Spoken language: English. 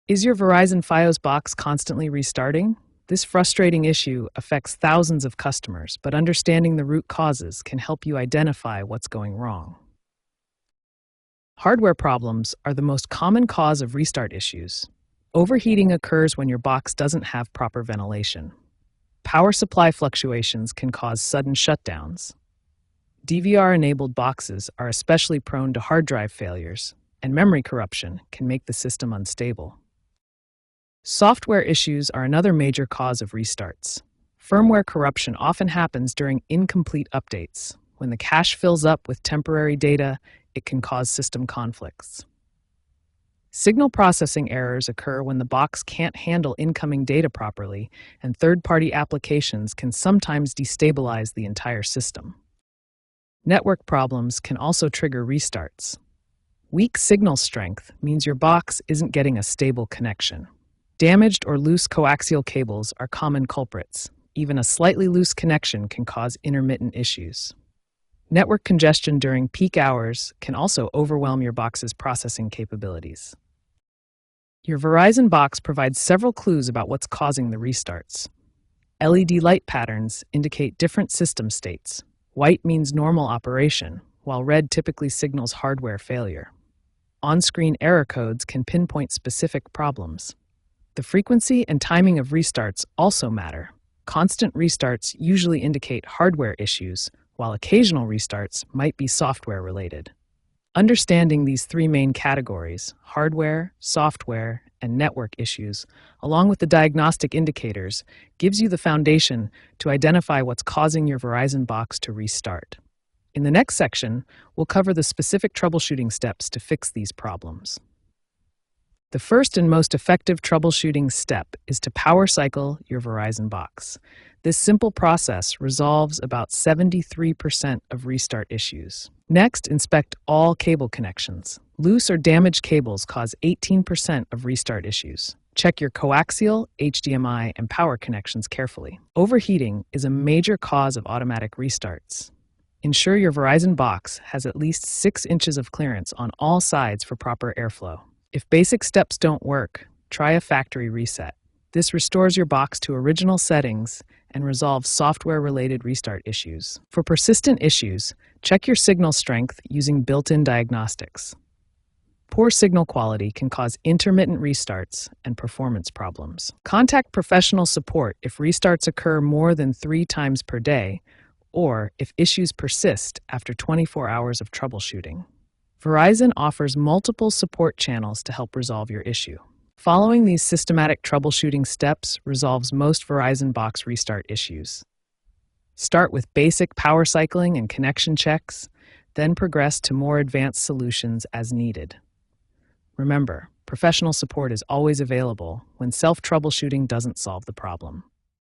Is your Verizon Fios box constantly restarting? This frustrating issue affects thousands of customers, but understanding the root causes can help you identify what's going wrong. Hardware problems are the most common cause of restart issues. Overheating occurs when your box doesn't have proper ventilation. Power supply fluctuations can cause sudden shutdowns. DVR-enabled boxes are especially prone to hard drive failures, and memory corruption can make the system unstable. Software issues are another major cause of restarts. Firmware corruption often happens during incomplete updates. When the cache fills up with temporary data, it can cause system conflicts. Signal processing errors occur when the box can't handle incoming data properly, and third-party applications can sometimes destabilize the entire system. Network problems can also trigger restarts. Weak signal strength means your box isn't getting a stable connection. Damaged or loose coaxial cables are common culprits. Even a slightly loose connection can cause intermittent issues. Network congestion during peak hours can also overwhelm your box's processing capabilities. Your Verizon box provides several clues about what's causing the restarts. LED light patterns indicate different system states. White means normal operation, while red typically signals hardware failure. On-screen error codes can pinpoint specific problems. The frequency and timing of restarts also matter. Constant restarts usually indicate hardware issues, while occasional restarts might be software-related. Understanding these three main categories, hardware, software, and network issues, along with the diagnostic indicators, gives you the foundation to identify what's causing your Verizon box to restart. In the next section, we'll cover the specific troubleshooting steps to fix these problems. The first and most effective troubleshooting step is to power cycle your Verizon box. This simple process resolves about 73% of restart issues. Next, inspect all cable connections. Loose or damaged cables cause 18% of restart issues. Check your coaxial, HDMI, and power connections carefully. Overheating is a major cause of automatic restarts. Ensure your Verizon box has at least 6 inches of clearance on all sides for proper airflow. If basic steps don't work, try a factory reset. This restores your box to original settings and resolves software-related restart issues. For persistent issues, check your signal strength using built-in diagnostics. Poor signal quality can cause intermittent restarts and performance problems. Contact professional support if restarts occur more than 3 times per day, or if issues persist after 24 hours of troubleshooting. Verizon offers multiple support channels to help resolve your issue. Following these systematic troubleshooting steps resolves most Verizon box restart issues. Start with basic power cycling and connection checks, then progress to more advanced solutions as needed. Remember, professional support is always available when self-troubleshooting doesn't solve the problem.